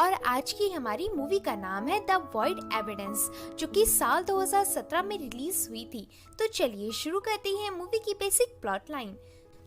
और आज की हमारी मूवी का नाम है द वॉइड एविडेंस, जो कि साल 2017 में रिलीज हुई थी। तो चलिए शुरू करते हैं मूवी की बेसिक प्लॉट लाइन।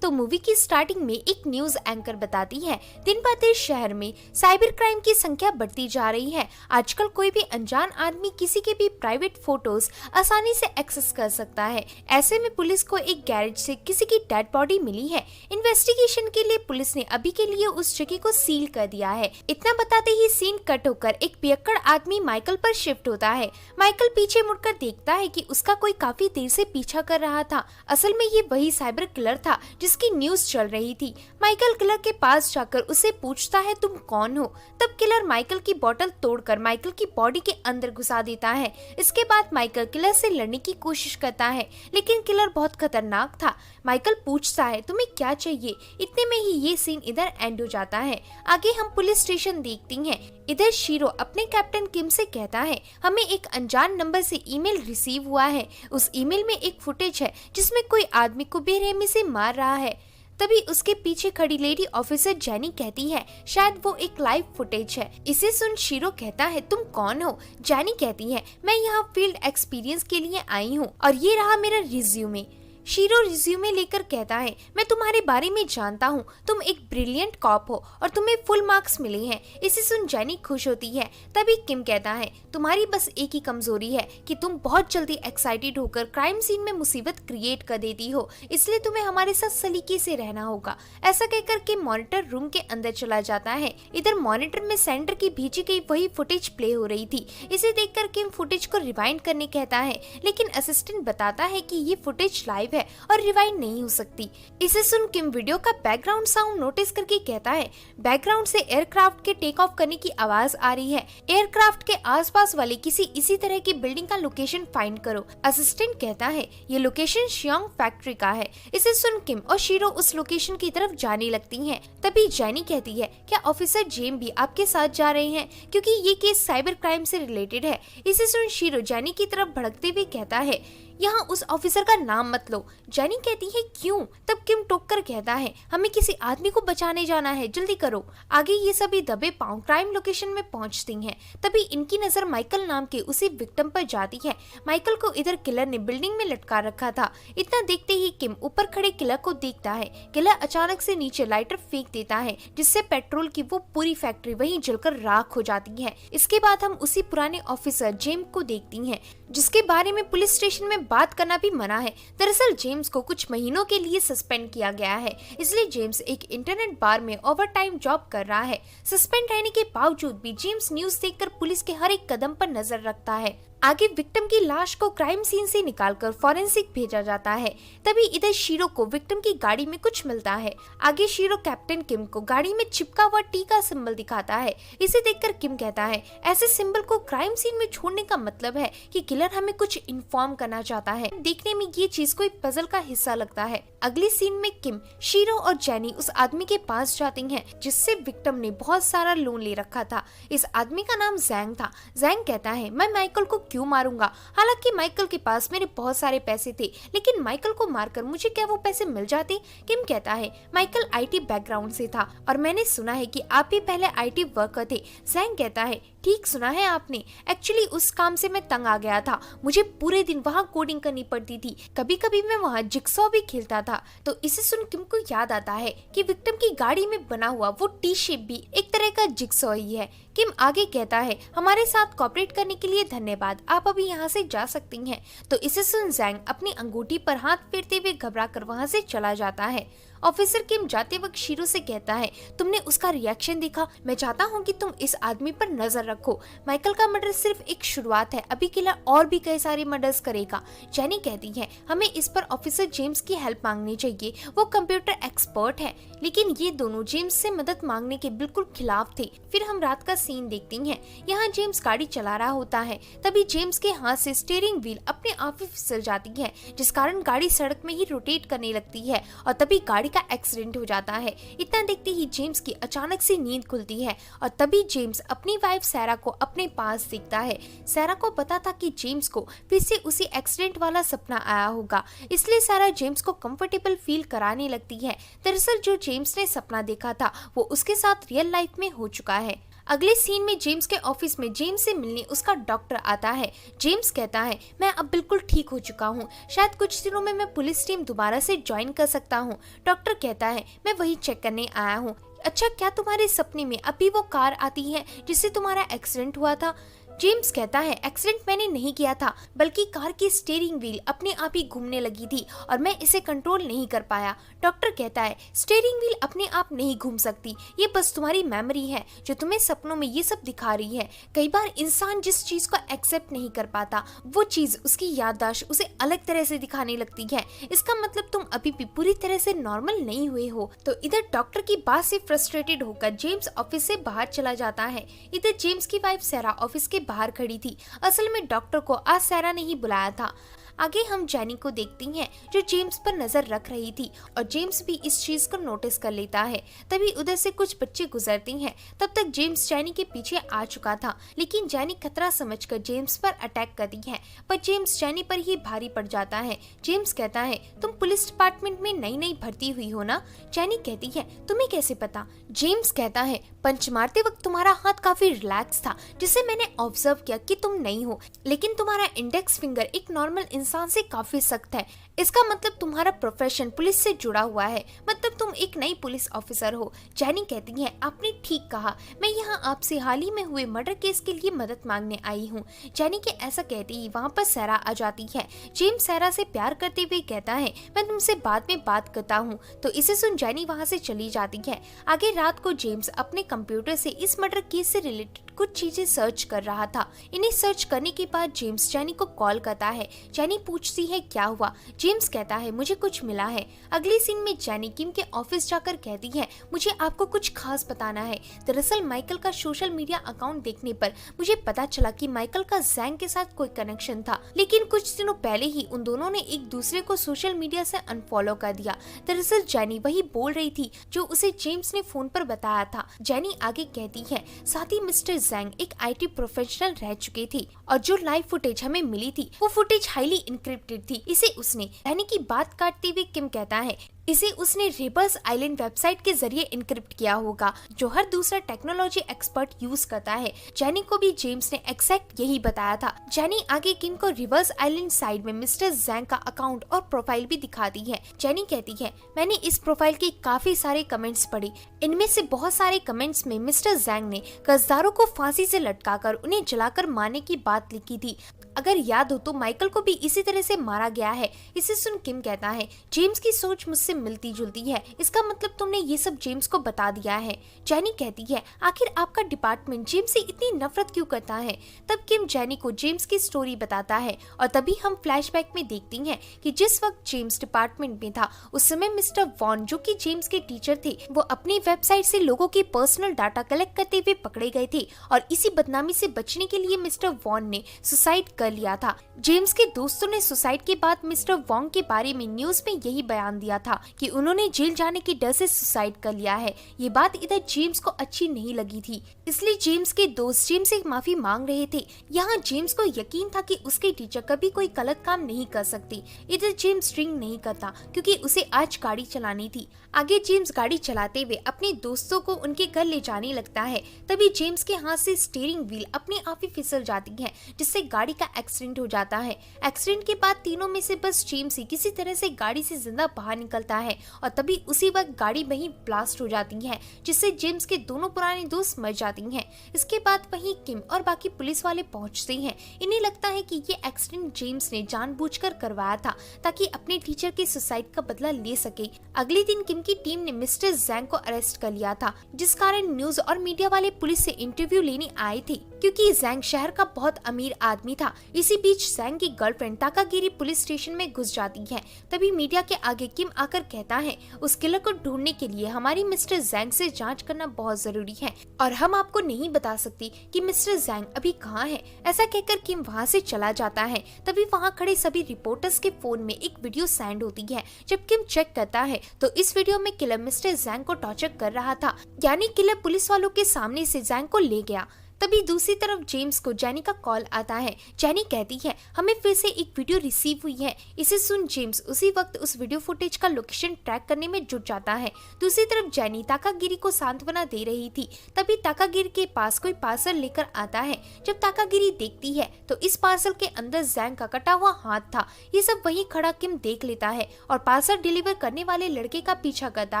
तो मूवी की स्टार्टिंग में एक न्यूज एंकर बताती है, दिन ब दिन शहर में साइबर क्राइम की संख्या बढ़ती जा रही है। आजकल कोई भी अनजान आदमी किसी के भी प्राइवेट फोटोज आसानी से एक्सेस कर सकता है। ऐसे में पुलिस को एक गैरेज से किसी की डेड बॉडी मिली है। इन्वेस्टिगेशन के लिए पुलिस ने अभी के लिए उस जगह को सील कर दिया है। इतना बताते ही सीन कट होकर एक पियक्कड़ आदमी माइकल पर शिफ्ट होता है। माइकल पीछे मुड़कर देखता है कि उसका कोई काफी देर से पीछा कर रहा था। असल में ये वही साइबर किलर था जिसकी न्यूज चल रही थी। माइकल किलर के पास जाकर उसे पूछता है, तुम कौन हो? तब किलर माइकल की बोतल तोड़कर माइकल की बॉडी के अंदर घुसा देता है। इसके बाद माइकल किलर से लड़ने की कोशिश करता है, लेकिन किलर बहुत खतरनाक था। माइकल पूछता है, तुम्हें क्या चाहिए? इतने में ही ये सीन इधर एंड हो जाता है। आगे हम पुलिस स्टेशन देखती हैं। इधर शीरो अपने कैप्टन किम से कहता है, हमें एक अनजान नंबर से ईमेल रिसीव हुआ है। उस ईमेल में एक फुटेज है जिसमें कोई आदमी को बेरहमी से मार रहा है। तभी उसके पीछे खड़ी लेडी ऑफिसर जेनी कहती है, शायद वो एक लाइव फुटेज है। इसे सुन शीरो कहता है, तुम कौन हो? जेनी कहती है, मैं यहाँ फील्ड एक्सपीरियंस के लिए आई हूँ और ये रहा मेरा रिज्यूमे। शीरो रिज्यूमे लेकर कहता है, मैं तुम्हारे बारे में जानता हूँ, तुम एक ब्रिलियंट कॉप हो और तुम्हें फुल मार्क्स मिले हैं। इसे सुन जेनी खुश होती है। तभी किम कहता है, तुम्हारी बस एक ही कमजोरी है कि तुम बहुत जल्दी एक्साइटेड होकर क्राइम सीन में मुसीबत क्रिएट कर देती हो, इसलिए तुम्हें हमारे साथ सलीके से रहना होगा। ऐसा कहकर किम मॉनिटर रूम के अंदर चला जाता है। इधर मॉनिटर में सेंटर की भेजी गई वही फुटेज प्ले हो रही थी। इसे देखकर किम फुटेज को रिवाइंड करने कहता है, लेकिन असिस्टेंट बताता है कि ये फुटेज लाइव है और रिवाइंड नहीं हो सकती। इसे सुन किम वीडियो का बैकग्राउंड साउंड नोटिस करके कहता है, बैकग्राउंड से एयरक्राफ्ट के टेक ऑफ करने की आवाज आ रही है। एयरक्राफ्ट के आसपास वाले किसी इसी तरह की बिल्डिंग का लोकेशन फाइंड करो। असिस्टेंट कहता है, ये लोकेशन शियोंग फैक्ट्री का है। इसे सुन किम और शीरो उस लोकेशन की तरफ जाने लगती हैं। तभी जेनी कहती है, क्या ऑफिसर जेम भी आपके साथ जा रहे हैं, क्योंकि ये केस साइबर क्राइम से रिलेटेड है। इसे सुन शीरो जेनी की तरफ भड़कते हुए कहता है, यहाँ उस ऑफिसर का नाम मत लो। जेनी कहती है, क्यों? तब किम टोक कर कहता है, हमें किसी आदमी को बचाने जाना है, जल्दी करो। आगे ये सभी दबे पांव क्राइम लोकेशन में पहुंचती हैं। तभी इनकी नजर माइकल नाम के उसी विक्टिम पर जाती है। माइकल को इधर किलर ने बिल्डिंग में लटका रखा था। इतना देखते ही किम ऊपर खड़े किलर को देखता है। किलर अचानक से नीचे लाइटर फेंक देता है, जिससे पेट्रोल की वो पूरी फैक्ट्री वहीं जलकर राख हो जाती है। इसके बाद हम उसी पुराने ऑफिसर जेम को देखती हैं, जिसके बारे में पुलिस स्टेशन में बात करना भी मना है। दरअसल जेम्स को कुछ महीनों के लिए सस्पेंड किया गया है, इसलिए जेम्स एक इंटरनेट बार में ओवरटाइम जॉब कर रहा है। सस्पेंड रहने के बावजूद भी जेम्स न्यूज देखकर पुलिस के हर एक कदम पर नजर रखता है। आगे विक्टिम की लाश को क्राइम सीन से निकालकर फॉरेंसिक भेजा जाता है। तभी इधर शीरो को विक्टिम की गाड़ी में कुछ मिलता है। आगे शीरो कैप्टन किम को गाड़ी में चिपका हुआ टी का सिंबल दिखाता है। इसे देखकर किम कहता है, ऐसे सिंबल को क्राइम सीन में छोड़ने का मतलब है कि किलर हमें कुछ इन्फॉर्म करना चाहता है। देखने में ये चीज कोई पजल का हिस्सा लगता है। अगले सीन में किम, शीरो और जेनी उस आदमी के पास जाती हैं जिससे विक्टिम ने बहुत सारा लोन ले रखा था। इस आदमी का नाम जैंग था। जैंग कहता है, मैं माइकल को क्यों मारूंगा? हालांकि माइकल के पास मेरे बहुत सारे पैसे थे, लेकिन माइकल को मारकर मुझे क्या वो पैसे मिल जाते? किम कहता है, माइकल आईटी बैकग्राउंड से था और मैंने सुना है कि आप भी पहले आईटी वर्कर थे। जैंग कहता है, ठीक सुना है आपने। एक्चुअली उस काम से मैं तंग आ गया था। मुझे पूरे दिन वहाँ कोडिंग करनी पड़ती थी। कभी कभी मैं वहाँ जिक्सॉ भी खेलता था। तो इसे सुन किम को याद आता है कि विक्टिम की गाड़ी में बना हुआ वो टी शेप भी एक तरह का जिक्सॉ ही है। किम आगे कहता है, हमारे साथ कॉपरेट करने के लिए धन्यवाद, आप अभी यहाँ से जा सकती हैं। तो इसे सुन जैंग अपनी अंगूठी पर हाथ फेरते हुए घबरा कर वहाँ से चला जाता है। ऑफिसर किम जाते वक्त शीरो से कहता है, तुमने उसका रिएक्शन देखा? मैं चाहता हूँ कि तुम इस आदमी पर नजर रखो। माइकल का मर्डर सिर्फ एक शुरुआत है, अभी किलर और भी कई सारे मर्डर्स करेगा। जेनी कहती है, हमें इस पर ऑफिसर जेम्स की हेल्प मांगनी चाहिए, वो कंप्यूटर एक्सपर्ट है। लेकिन ये दोनों जेम्स से मदद मांगने के बिल्कुल खिलाफ थे। फिर हम रात का सीन देखती हैं। यहाँ जेम्स गाड़ी चला रहा होता है। तभी जेम्स के हाथ से स्टीयरिंग व्हील अपने आप ही फिसल जाती है, जिस कारण गाड़ी सड़क में ही रोटेट करने लगती है और तभी गाड़ी का एक्सीडेंट हो जाता है। इतना देखते ही जेम्स की अचानक से नींद खुलती है और तभी जेम्स अपनी वाइफ सैरा को अपने पास देखता है। सैरा को पता था कि जेम्स को फिर से उसी एक्सीडेंट वाला सपना आया होगा, इसलिए सैरा जेम्स को कंफर्टेबल फील कराने लगती है। दरअसल जो जेम्स ने सपना देखा था वो उसके साथ रियल लाइफ में हो चुका है। अगले सीन में जेम्स के ऑफिस में जेम्स से मिलने उसका डॉक्टर आता है। जेम्स कहता है मैं अब बिल्कुल ठीक हो चुका हूँ, शायद कुछ दिनों में मैं पुलिस टीम दोबारा से ज्वाइन कर सकता हूँ। डॉक्टर कहता है मैं वही चेक करने आया हूँ। अच्छा, क्या तुम्हारे सपने में अभी वो कार आती है जिससे तुम्हारा एक्सीडेंट हुआ था? जेम्स कहता है एक्सीडेंट मैंने नहीं किया था, बल्कि कार की स्टीयरिंग व्हील अपने आप ही घूमने लगी थी और मैं इसे कंट्रोल नहीं कर पाया। डॉक्टर कहता है स्टीयरिंग व्हील अपने आप नहीं घूम सकती, ये बस तुम्हारी मेमोरी है जो तुम्हें सपनों में ये सब दिखा रही है। कई बार इंसान जिस चीज को एक्सेप्ट नहीं कर पाता वो चीज उसकी याददाश्त उसे अलग तरह से दिखाने लगती है। इसका मतलब तुम अभी भी पूरी तरह से नॉर्मल नहीं हुए हो। तो इधर डॉक्टर की बात से फ्रस्ट्रेटेड होकर जेम्स ऑफिस से बाहर चला जाता है। इधर जेम्स की वाइफ सैरा ऑफिस के बाहर खड़ी थी। असल में डॉक्टर को आज सैरा ने ही बुलाया था। आगे हम जैनी को देखती हैं जो जेम्स पर नजर रख रही थी और जेम्स भी इस चीज को नोटिस कर लेता है। तभी उधर से कुछ बच्चे गुजरती हैं। तब तक जेम्स जैनी के पीछे आ चुका था, लेकिन जैनी खतरा समझकर जेम्स पर अटैक करती है, पर जेम्स जैनी पर ही भारी पड़ जाता है। जेम्स कहता है तुम पुलिस डिपार्टमेंट में नई भर्ती हुई हो ना? जैनी कहती है तुम्हें कैसे पता? जेम्स कहता है पंच मारते वक्त तुम्हारा हाथ काफी रिलैक्स था, जिसे मैंने ऑब्जर्व किया कि तुम नहीं हो, लेकिन तुम्हारा इंडेक्स फिंगर एक नॉर्मल इंसान से काफी सख्त है। इसका मतलब तुम्हारा प्रोफेशन पुलिस से जुड़ा हुआ है, मतलब तुम एक नई पुलिस ऑफिसर हो। जैनी कहती है आपने ठीक कहा, मैं यहाँ आपसे हाल ही में हुए मर्डर केस के लिए मदद मांगने आई हूँ। जैनी के ऐसा कहते ही वहाँ पर सैरा आ जाती है। जेम्स सैरा से प्यार करते हुए कहता है मैं तुमसे बाद में बात करता हूँ, तो इसे सुन जैनी वहाँ से चली जाती है। आगे रात को जेम्स अपने कंप्यूटर से इस मर्डर केस से रिलेटेड कुछ चीजें सर्च कर रहा था। इन्हें सर्च करने के बाद जेम्स जैनी को कॉल करता है। जैनी पूछती है क्या हुआ? जेम्स कहता है मुझे कुछ मिला है। अगले सीन में जैनी किम के ऑफिस जाकर कहती है मुझे आपको कुछ खास बताना है। दरअसल माइकल का सोशल मीडिया अकाउंट देखने पर मुझे पता चला कि माइकल का जैंग के साथ कोई कनेक्शन था, लेकिन कुछ दिनों पहले ही उन दोनों ने एक दूसरे को सोशल मीडिया से अनफॉलो कर दिया। दरअसल जैनी वही बोल रही थी जो उसे जेम्स ने फोन पर बताया था। जैनी आगे कहती है साथ ही मिस्टर जैंग एक आईटी प्रोफेशनल रह चुके थे और जो लाइव फुटेज हमें मिली थी वो फुटेज हाईली इंक्रिप्टेड थी। इसे उसने जैनी की बात काटते हुए किम कहता है इसे उसने रिबर्स आइलैंड वेबसाइट के जरिए इनक्रिप्ट किया होगा, जो हर दूसरा टेक्नोलॉजी एक्सपर्ट यूज करता है। जैनी को भी जेम्स ने एक्जैक्ट यही बताया था। जैनी आगे किम को रिबर्स आइलैंड साइट में मिस्टर जैंग का अकाउंट और प्रोफाइल भी दिखाती है। जैनी कहती है मैंने इस प्रोफाइल के काफी सारे कमेंट्स पढ़े, इनमें से बहुत सारे कमेंट्स में मिस्टर जैंग ने कर्जदारों को फांसी से लटकाकर उन्हें जलाकर मारने की बात लिखी थी। अगर याद हो तो माइकल को भी इसी तरह से मारा गया है। इसे सुन किम कहता है जेम्स की सोच मुझसे मिलती जुलती है, इसका मतलब तुमने ये सब जेम्स को बता दिया है। जैनी कहती है आखिर आपका डिपार्टमेंट जेम्स से इतनी नफरत क्यों करता है? तब किम जैनी को जेम्स की स्टोरी बताता है और तभी हम फ्लैशबैक में देखती हैं कि जिस वक्त जेम्स डिपार्टमेंट में था उस समय मिस्टर वॉन जो कि जेम्स के टीचर थे वो अपनी वेबसाइट से लोगों के पर्सनल डाटा कलेक्ट करते हुए पकड़े गए थे और इसी बदनामी से बचने के लिए मिस्टर वॉन ने सुसाइड कर लिया था। जेम्स के दोस्तों ने सुसाइड के बाद मिस्टर वॉन्ग के बारे में न्यूज में यही बयान दिया था कि उन्होंने जेल जाने के डर से सुसाइड कर लिया है। ये बात इधर जेम्स को अच्छी नहीं लगी थी, इसलिए जेम्स के दोस्त जेम्स से माफी मांग रहे थे। यहाँ जेम्स को यकीन था कि उसके टीचर कभी कोई गलत काम नहीं कर सकती। इधर जेम्स ड्रिंक नहीं करता क्योंकि उसे आज गाड़ी चलानी थी। आगे जेम्स गाड़ी चलाते हुए अपने दोस्तों को उनके घर ले जाने लगता है। तभी जेम्स के हाथ से स्टीयरिंग व्हील अपने आप ही फिसल जाती है, जिससे गाड़ी का एक्सीडेंट हो जाता है। एक्सीडेंट के बाद तीनों में से बस जेम्स ही किसी तरह से गाड़ी से जिंदा बाहर निकलता है और तभी उसी वक्त गाड़ी वहीं ब्लास्ट हो जाती है, जिससे जेम्स के दोनों पुराने दोस्त मर जाती हैं। इसके बाद वहीं किम और बाकी पुलिस वाले पहुंचते हैं। इन्हें लगता है कि ये एक्सीडेंट जेम्स ने जानबूझकर करवाया था ताकि अपने टीचर के सुसाइड का बदला ले सके। अगले दिन किम की टीम ने मिस्टर जैंग को अरेस्ट कर लिया था, जिस कारण न्यूज और मीडिया वाले पुलिस से इंटरव्यू लेने आए थे क्योंकि जैंग शहर का बहुत अमीर आदमी था। इसी बीच जैंग की गर्लफ्रेंड ताकागिरी पुलिस स्टेशन में घुस जाती है। तभी मीडिया के आगे किम आकर कहता है उस किलर को ढूंढने के लिए हमारी मिस्टर जैंग से जांच करना बहुत जरूरी है और हम आपको नहीं बता सकती कि मिस्टर जैंग अभी कहाँ है। ऐसा कहकर किम वहाँ से चला जाता है। तभी वहाँ खड़े सभी रिपोर्टर्स के फोन में एक वीडियो सेंड होती है। जब किम चेक करता है तो इस वीडियो में किलर मिस्टर जैंग को टॉर्चर कर रहा था, यानी किलर पुलिस वालों के सामने से जैंग को ले गया। तभी दूसरी तरफ जेम्स को जेनी का कॉल आता है। जेनी कहती है हमें फिर से एक वीडियो रिसीव हुई है। इसे सुन जेम्स उसी वक्त उस वीडियो फुटेज का लोकेशन ट्रैक करने में जुट जाता है। दूसरी तरफ जेनी ताकागिरी को सांत्वना दे रही थी, तभी ताकागिरी के पास कोई पार्सल लेकर आता है। जब ताकागिरी देखती है तो इस पार्सल के अंदर जैंग का कटा हुआ हाथ था। ये सब वहीं खड़ा किम देख लेता है और पार्सल डिलीवर करने वाले लड़के का पीछा करता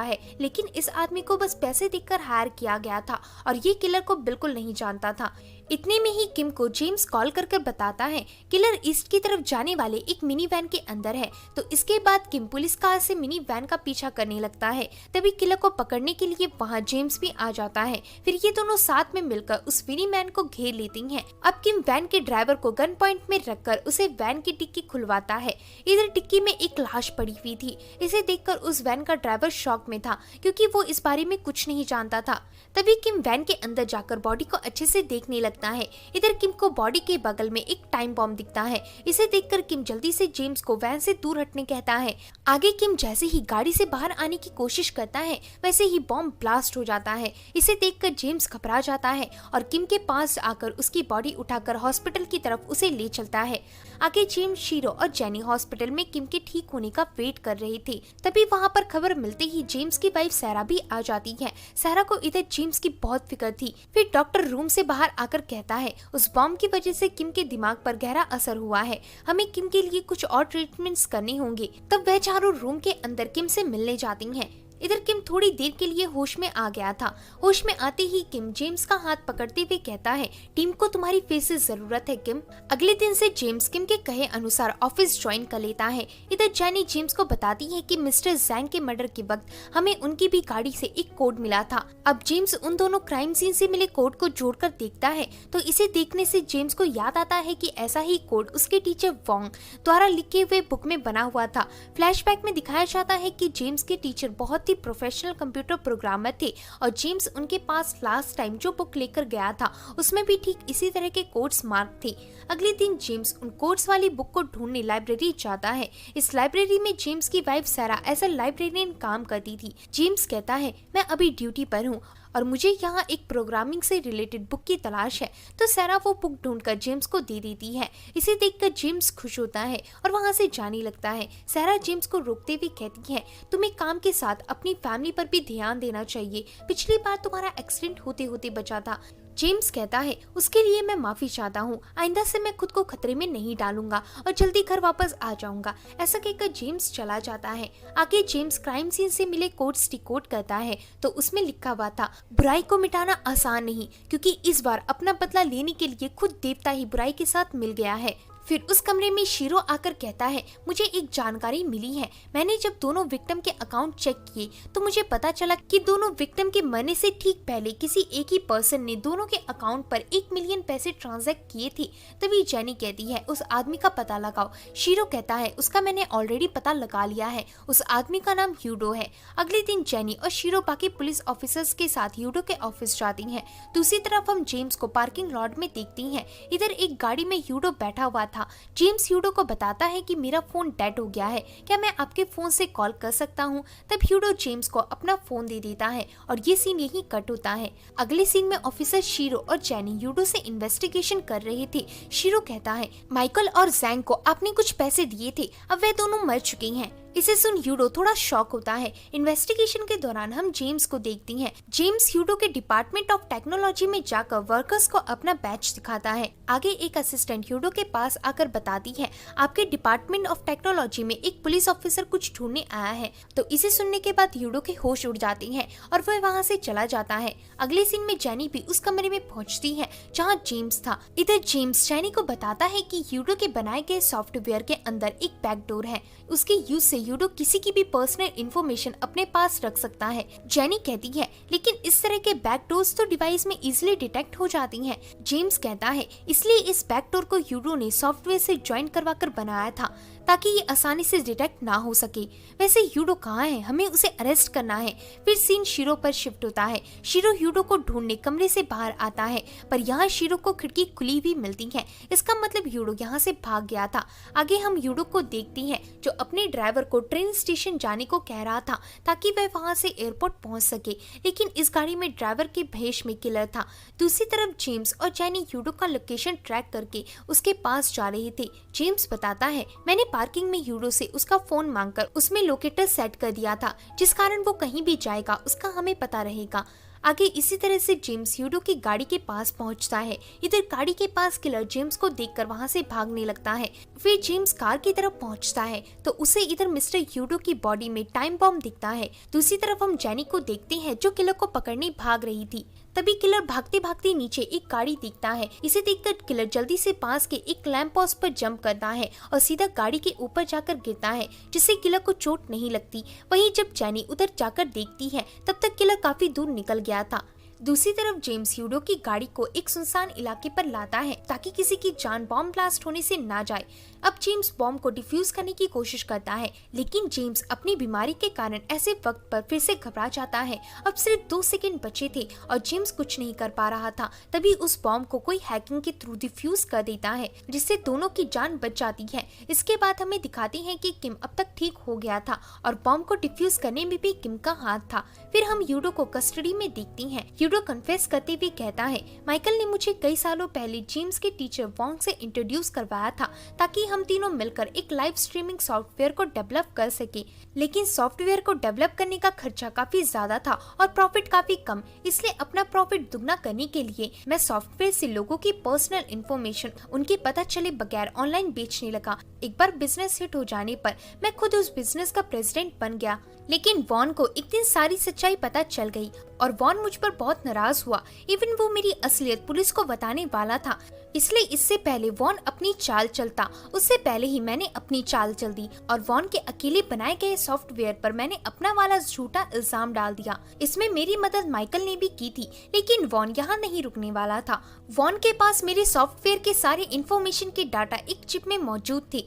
है, लेकिन इस आदमी को बस पैसे देकर हायर किया गया था और ये किलर को बिल्कुल नहीं जानता था। इतने में ही किम को जेम्स कॉल कर बताता है किलर ईस्ट की तरफ जाने वाले एक मिनी वैन के अंदर है। तो इसके बाद किम पुलिस कार से मिनी वैन का पीछा करने लगता है। तभी किलर को पकड़ने के लिए वहाँ जेम्स भी आ जाता है। फिर ये दोनों साथ में मिलकर उस मिनी वैन को घेर लेती हैं। अब किम वैन के ड्राइवर को गन पॉइंट में रखकर उसे वैन की डिक्की खुलवाता है। इधर डिक्की में एक लाश पड़ी हुई थी। इसे देखकर उस वैन का ड्राइवर शॉक में था, क्योंकि वो इस बारे में कुछ नहीं जानता था। तभी किम वैन के अंदर जाकर बॉडी को अच्छे से देखने लगता है। इधर किम को बॉडी के बगल में एक टाइम बॉम्ब दिखता है। इसे देखकर किम जल्दी से जेम्स को वैन से दूर हटने कहता है। आगे किम जैसे ही गाड़ी से बाहर आने की कोशिश करता है, वैसे ही बॉम्ब ब्लास्ट हो जाता है। इसे देखकर जेम्स घबरा जाता है और किम के पास आकर उसकी बॉडी उठाकर हॉस्पिटल की तरफ उसे ले चलता है। आगे जेम्स, शीरो और जेनी हॉस्पिटल में किम के ठीक होने का वेट कर रहे थे। तभी वहाँ पर खबर मिलते ही जेम्स की वाइफ सारा भी आ जाती है। सारा को इधर जेम्स की बहुत फिक्र थी। फिर डॉक्टर रूम से बाहर आकर कहता है उस बॉम्ब की वजह से किम के दिमाग पर गहरा असर हुआ है, हमें किम के लिए कुछ और ट्रीटमेंट्स करने होंगे। तब वह चारों रूम के अंदर किम से मिलने जाती हैं। इधर किम थोड़ी देर के लिए होश में आ गया था। होश में आते ही किम जेम्स का हाथ पकड़ते हुए कहता है टीम को तुम्हारी फिर से जरूरत है किम। अगले दिन से जेम्स किम के कहे अनुसार ऑफिस ज्वाइन कर लेता है। इधर जेनी जेम्स को बताती है कि मिस्टर जैंग के मर्डर के वक्त हमें उनकी भी गाड़ी से एक कोड मिला था। अब जेम्स उन दोनों क्राइम सीन से मिले कोड को जोड़कर देखता है तो इसे देखने से जेम्स को याद आता है कि ऐसा ही कोड उसके टीचर वोंग द्वारा लिखे हुए बुक में बना हुआ था। फ्लैशबैक में दिखाया जाता है कि जेम्स के टीचर बहुत प्रोफेशनल कंप्यूटर प्रोग्रामर थे और जेम्स उनके पास लास्ट टाइम जो बुक लेकर गया था उसमें भी ठीक इसी तरह के कोड्स मार्क थे। अगले दिन जेम्स उन कोड्स वाली बुक को ढूंढने लाइब्रेरी जाता है। इस लाइब्रेरी में जेम्स की वाइफ सारा एज अ लाइब्रेरियन काम करती थी। जेम्स कहता है मैं अभी ड्यूटी पर हूँ और मुझे यहाँ एक प्रोग्रामिंग से रिलेटेड बुक की तलाश है। तो सारा वो बुक ढूंढकर जेम्स को दे देती है। इसे देखकर जेम्स खुश होता है और वहाँ से जाने लगता है। सारा जेम्स को रोकते हुए कहती है तुम्हें काम के साथ अपनी फैमिली पर भी ध्यान देना चाहिए। पिछली बार तुम्हारा एक्सीडेंट होते होते बचा था। जेम्स कहता है उसके लिए मैं माफी चाहता हूँ, आइंदा से मैं खुद को खतरे में नहीं डालूंगा और जल्दी घर वापस आ जाऊंगा। ऐसा कहकर जेम्स चला जाता है। आगे जेम्स क्राइम सीन से मिले कोड्स डिकोड करता है तो उसमें लिखा हुआ था बुराई को मिटाना आसान नहीं, क्योंकि इस बार अपना बदला लेने के लिए खुद देवता ही बुराई के साथ मिल गया है। फिर उस कमरे में शीरो आकर कहता है मुझे एक जानकारी मिली है। मैंने जब दोनों विक्टिम के अकाउंट चेक किए तो मुझे पता चला कि दोनों विक्टिम के मरने से ठीक पहले किसी एक ही पर्सन ने दोनों के अकाउंट पर 1 मिलियन पैसे ट्रांजैक्ट किए थे। तभी जेनी कहती है उस आदमी का पता लगाओ। शीरो कहता है उसका मैंने ऑलरेडी पता लगा लिया है, उस आदमी का नाम ह्यूडो है। अगले दिन जेनी और शीरो बाकी पुलिस ऑफिसर्स के साथ ह्यूडो के ऑफिस जाती हैं। दूसरी तरफ हम जेम्स को पार्किंग लॉट में देखती हैं। इधर एक गाड़ी में ह्यूडो बैठा हुआ था। जेम्स ह्यूडो को बताता है कि मेरा फोन डेड हो गया है, क्या मैं आपके फोन से कॉल कर सकता हूँ। तब ह्यूडो जेम्स को अपना फोन दे देता है और ये सीन यहीं कट होता है। अगले सीन में ऑफिसर शीरो और जेनी ह्यूडो से इन्वेस्टिगेशन कर रहे थे। शीरो कहता है माइकल और जैंग को आपने कुछ पैसे दिए थे, अब वे दोनों मर चुके हैं। इसे सुन ह्यूडो थोड़ा शॉक होता है। इन्वेस्टिगेशन के दौरान हम जेम्स को देखती हैं। जेम्स ह्यूडो के डिपार्टमेंट ऑफ टेक्नोलॉजी में जाकर वर्कर्स को अपना बैच दिखाता है। आगे एक असिस्टेंट ह्यूडो के पास आकर बताती है आपके डिपार्टमेंट ऑफ टेक्नोलॉजी में एक पुलिस ऑफिसर कुछ ढूंढने आया है। तो इसे सुनने के बाद ह्यूडो के होश उड़ जाते हैं और वह वहाँ से चला जाता है। अगले सीन में जेनी भी उस कमरे में पहुँचती है जहाँ जेम्स था। इधर जेम्स जेनी को बताता है कि ह्यूडो के बनाए गए सॉफ्टवेयर के अंदर एक बैकडोर है, उसके यूज से ह्यूडो किसी की भी पर्सनल इंफॉर्मेशन अपने पास रख सकता है। जेनी कहती है लेकिन इस तरह के बैकडोर्स तो डिवाइस में इजीली डिटेक्ट हो जाती हैं। जेम्स कहता है इसलिए इस बैकडोर को ह्यूडो ने सॉफ्टवेयर से ज्वाइन करवा कर बनाया था। ताकि ये आसानी से डिटेक्ट ना हो सके। वैसे यूडो कहाँ है, हमें उसे अरेस्ट करना है। फिर सीन शीरो पर शिफ्ट होता है। शीरो यूडो को ढूंढने कमरे से बाहर आता है, पर यहाँ शीरो को खिड़की खुली हुई मिलती है। इसका मतलब यूडो यहाँ से भाग गया था। आगे हम यूडो को देखते हैं जो अपने ड्राइवर को ट्रेन स्टेशन जाने को कह रहा था ताकि वह वहाँ से एयरपोर्ट पहुँच सके, लेकिन इस गाड़ी में ड्राइवर के भेष में किलर था। दूसरी तरफ जेम्स और जैनी यूडो का लोकेशन ट्रैक करके उसके पास जा रहे थे। जेम्स बताता है, मैंने पार्किंग में यूडो से उसका फोन मांगकर उसमें लोकेटर सेट कर दिया था, जिस कारण वो कहीं भी जाएगा उसका हमें पता रहेगा। आगे इसी तरह से जेम्स यूडो की गाड़ी के पास पहुंचता है। इधर गाड़ी के पास किलर जेम्स को देखकर वहां से भागने लगता है। फिर जेम्स कार की तरफ पहुंचता है तो उसे इधर मिस्टर यूडो की बॉडी में टाइम बॉम्ब दिखता है। दूसरी तरफ हम जैनी को देखते हैं जो किलर को पकड़ने भाग रही थी। तभी किलर भागते भागते नीचे एक गाड़ी दिखता है। इसे देखकर किलर जल्दी से पास के एक लैंप पोस्ट पर जंप करता है और सीधा गाड़ी के ऊपर जाकर गिरता है, जिससे किलर को चोट नहीं लगती। वहीं जब जैनी उधर जाकर देखती है तब तक किलर काफी दूर निकल गया था। दूसरी तरफ जेम्स यूडो की गाड़ी को एक सुनसान इलाके पर लाता है ताकि किसी की जान बॉम्ब ब्लास्ट होने से ना जाए। अब जेम्स बॉम्ब को डिफ्यूज करने की कोशिश करता है, लेकिन जेम्स अपनी बीमारी के कारण ऐसे वक्त पर फिर से घबरा जाता है। अब सिर्फ 2 सेकंड बचे थे और जेम्स कुछ नहीं कर पा रहा था। तभी उस बॉम्ब को कोई हैकिंग के थ्रू डिफ्यूज कर देता है, जिससे दोनों की जान बच जाती है। इसके बाद हमें दिखाते हैं कि किम अब तक ठीक हो गया था और बॉम्ब को डिफ्यूज करने में भी किम का हाथ था। फिर हम यूडो को कस्टडी में देखते हैं। यूडो कन्फेस करते हुए कहता है, माइकल ने मुझे कई सालों पहले जेम्स के टीचर वॉन्ग से इंट्रोड्यूस करवाया था ताकि हम तीनों मिलकर एक लाइव स्ट्रीमिंग सॉफ्टवेयर को डेवलप कर सके, लेकिन सॉफ्टवेयर को डेवलप करने का खर्चा काफी ज्यादा था और प्रॉफिट काफी कम। इसलिए अपना प्रॉफिट दुगना करने के लिए मैं सॉफ्टवेयर से लोगों की पर्सनल इंफॉर्मेशन उनके पता चले बगैर ऑनलाइन बेचने लगा। एक बार बिजनेस हिट हो जाने पर मैं खुद उस बिजनेस का प्रेसिडेंट बन गया, लेकिन वॉन को एक दिन सारी सच्चाई पता चल गई और वॉन मुझ पर बहुत नाराज हुआ। इवन वो मेरी असलियत पुलिस को बताने वाला था, इसलिए इससे पहले वॉन अपनी चाल चलता, उससे पहले ही मैंने अपनी चाल चल दी और वॉन के अकेले बनाए गए सॉफ्टवेयर पर मैंने अपना वाला झूठा इल्जाम डाल दिया। इसमें मेरी मदद माइकल ने भी की थी, लेकिन वॉन यहाँ नहीं रुकने वाला था। वॉन के पास मेरे सॉफ्टवेयर के सारे इंफॉर्मेशन के डाटा एक चिप में मौजूद थे।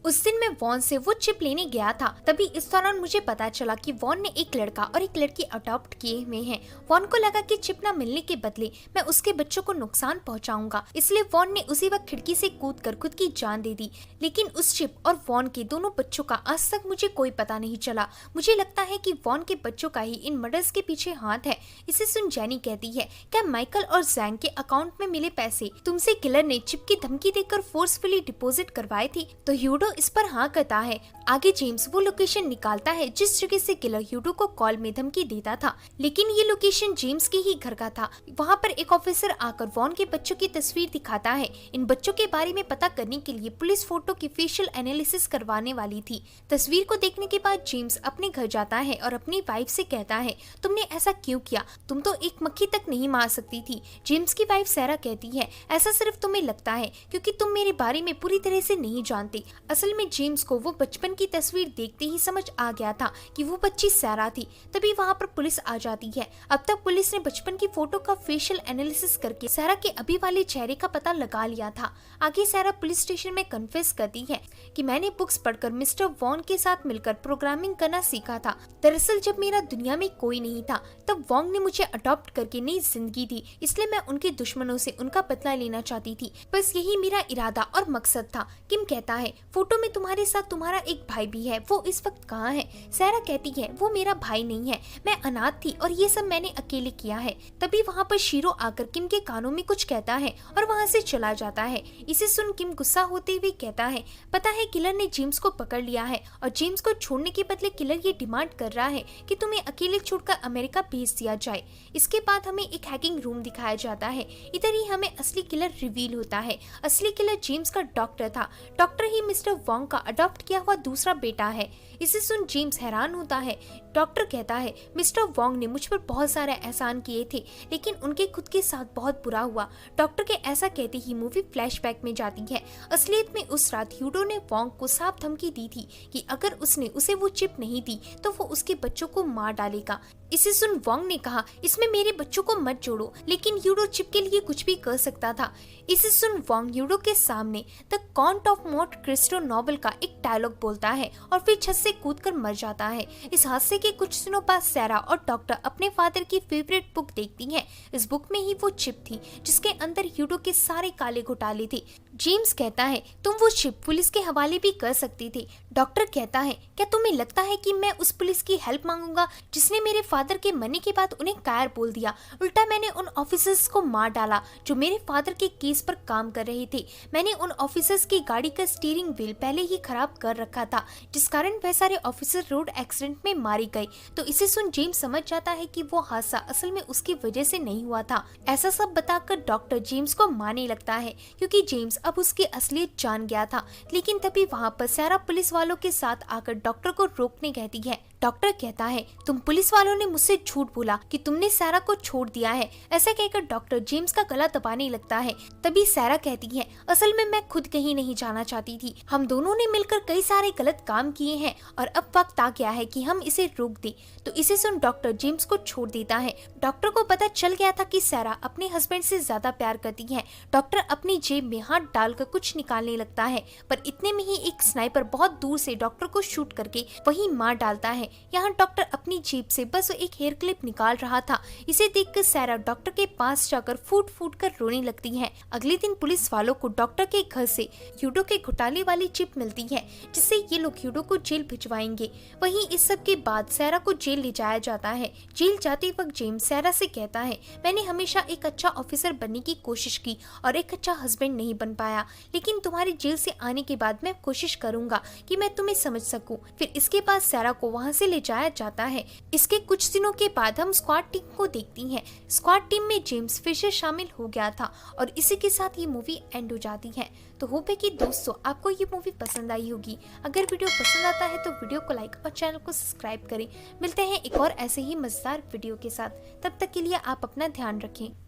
उस दिन मैं वॉन से वो चिप लेने गया था। तभी इस दौरान मुझे पता चला कि वॉन ने एक लड़का और एक लड़की अडॉप्ट किए हुए हैं। वॉन को लगा कि चिप न मिलने के बदले मैं उसके बच्चों को नुकसान पहुंचाऊंगा, इसलिए वॉन ने उसी वक्त खिड़की से कूदकर खुद की जान दे दी। लेकिन उस चिप और वॉन के दोनों बच्चों का आज तक मुझे कोई पता नहीं चला। मुझे लगता है कि वॉन के बच्चों का ही इन मर्डर्स के पीछे हाथ है। इसे सुन जैनी कहती है, क्या माइकल और जैंग के अकाउंट में मिले पैसे तुमसे किलर ने चिप की धमकी देकर फोर्सफुली डिपॉजिट करवाए थे? तो यूडो इस पर हाँ करता है। आगे जेम्स वो लोकेशन निकालता है जिस जगह से किलर यूडो को कॉल में धमकी देता था, लेकिन ये लोकेशन जेम्स के ही घर का था। वहाँ पर एक ऑफिसर आकर वॉन के बच्चों की तस्वीर दिखाता है। इन बच्चों के बारे में पता करने के लिए पुलिस फोटो की फेशियल एनालिसिस करवाने वाली थी। तस्वीर को देखने के बाद जेम्स अपने घर जाता है और अपनी वाइफ से कहता है, तुमने ऐसा क्यों किया? तुम तो एक मक्खी तक नहीं मार सकती थी। जेम्स की वाइफ सैरा कहती है, ऐसा सिर्फ तुम्हें लगता है क्योंकि तुम मेरे बारे में पूरी तरह से नहीं जानते। असल में जेम्स को वो बचपन की तस्वीर देखते ही समझ आ गया था कि वो बच्ची सैरा थी। तभी वहाँ पर पुलिस आ जाती है। अब तक पुलिस ने बचपन की फोटो का फेशियल एनालिसिस करके सैरा के अभी वाले चेहरे का पता लगा लिया था। आगे सैरा पुलिस स्टेशन में कन्फेस करती है कि मैंने बुक्स पढ़कर मिस्टर वॉन्ग के साथ मिलकर प्रोग्रामिंग करना सीखा था। दरअसल जब मेरा दुनिया में कोई नहीं था तब वॉन्ग ने मुझे अडॉप्ट करके नई जिंदगी दी, इसलिए मैं उनके दुश्मनों से उनका बदला लेना चाहती थी। बस यही मेरा इरादा और मकसद था। किम कहता है, फोटो में तुम्हारे साथ तुम्हारा एक भाई भी है, वो इस वक्त कहाँ है? सैरा कहती है, वो मेरा भाई नहीं है, मैं अनाथ थी और ये सब मैंने अकेले किया है। तभी वहाँ पर शीरो आकर किम के कानों में कुछ कहता है और वहाँ से चला जाता है। इसे सुन किम गुस्सा होते हुए कहता है, पता है किलर ने जेम्स को पकड़ लिया है और जेम्स को छोड़ने के बदले किलर ये डिमांड कर रहा है कि तुम्हें अकेले छोड़कर अमेरिका भेज दिया जाए। इसके बाद हमें एक हैकिंग रूम दिखाया जाता है। इधर ही हमें असली किलर रिवील होता है। असली किलर जेम्स का डॉक्टर था। डॉक्टर ही मिस्टर वॉन्ग का अडॉप्ट किया हुआ दूसरा बेटा है। इसे सुन जेम्स हैरान होता है। डॉक्टर कहता है, मिस्टर वॉन्ग ने मुझ पर बहुत सारे एहसान किए थे, लेकिन उनके खुद के साथ बहुत बुरा हुआ। डॉक्टर के ऐसा कहते ही मूवी फ्लैशबैक में जाती है। असलियत में उस रात यूडो ने वॉन्ग को साफ धमकी दी थी कि अगर उसने उसे वो चिप नहीं दी तो वो उसके बच्चों को मार डालेगा। इसे सुन वोंग ने कहा, इसमें मेरे बच्चों को मत जोड़ो, लेकिन यूडो चिप के लिए कुछ भी कर सकता था। इसे सुन वोंग यूडो के सामने the count of Monte Cristo novel का एक डायलॉग बोलता है और फिर छत से कूदकर मर जाता है। इस हादसे के कुछ दिनों बाद सैरा और डॉक्टर अपने फादर की फेवरेट बुक देखती हैं। इस बुक में ही वो चिप थी जिसके अंदर यूडो के सारे काले घोटाले थे। जेम्स कहता है, तुम वो चिप पुलिस के हवाले भी कर सकती थी। डॉक्टर कहता है, क्या तुम्हें लगता है कि मैं उस पुलिस की हेल्प मांगूंगा जिसने मेरे फादर के मरने के बाद उन्हें कायर बोल दिया? उल्टा मैंने उन ऑफिसर्स को मार डाला जो मेरे फादर के केस पर काम कर रहे थे। मैंने उन ऑफिसर्स की गाड़ी का स्टीयरिंग व्हील पहले ही खराब कर रखा था, जिस कारण वह सारे ऑफिसर रोड एक्सीडेंट में मारे गए। तो इसे सुन जेम्स समझ जाता है कि वो हादसा असल में उसकी वजह से नहीं हुआ था। ऐसा सब बताकर डॉक्टर जेम्स को मारने लगता है क्योंकि जेम्स अब उसकी असलियत जान गया था। लेकिन तभी वहाँ पर सैरा पुलिस वालों के साथ आकर डॉक्टर को रोकने कहती है। डॉक्टर कहता है, तुम पुलिस वालों ने मुझसे झूठ बोला कि तुमने सैरा को छोड़ दिया है। ऐसा कहकर डॉक्टर जेम्स का गला दबाने लगता है। तभी सैरा कहती है, असल में मैं खुद कहीं नहीं जाना चाहती थी। हम दोनों ने मिलकर कई सारे गलत काम किए हैं और अब वक्त आ गया है कि हम इसे रोक दें। तो इसे सुन डॉक्टर जेम्स को छोड़ देता है। डॉक्टर को पता चल गया था कि सैरा अपने हस्बैंड से ज्यादा प्यार करती है। डॉक्टर अपनी जेब में हाथ डालकर कुछ निकालने लगता है, पर इतने में ही एक स्नाइपर बहुत दूर से डॉक्टर को शूट करके वहीं मार डालता है। यहाँ डॉक्टर अपनी जेब से बस एक हेयर क्लिप निकाल रहा था। इसे देखकर सैरा डॉक्टर के पास जाकर फूट फूट कर रोने लगती है। अगले दिन पुलिस वालों को डॉक्टर के घर से यूडो के घोटाले वाली चिप मिलती है, जिससे ये लोग यूडो को जेल भिजवाएंगे। वहीं इस सब के बाद सैरा को जेल ले जाया जाता है। जेल जाते वक्त जेम्स सैरा से कहता है, मैंने हमेशा एक अच्छा ऑफिसर बनने की कोशिश की और एक अच्छा हस्बैंड नहीं बन पाया, लेकिन तुम्हारे जेल से आने के बाद मैं कोशिश करूंगा कि मैं तुम्हें समझ सकूं। फिर इसके बाद सैरा को वहां से ले जाया जाता है। इसके कुछ दिनों के बाद हम स्क्वाड टीम को देखती हैं। स्क्वाड टीम में जेम्स फिर से शामिल हो गया था और इसी के साथ ये मूवी एंड हो जाती है। तो होप है कि दोस्तों आपको ये मूवी पसंद आई होगी। अगर वीडियो पसंद आता है तो वीडियो को लाइक और चैनल को सब्सक्राइब करें। मिलते हैं एक और ऐसे ही मजेदार वीडियो के साथ। तब तक के लिए आप अपना ध्यान रखें।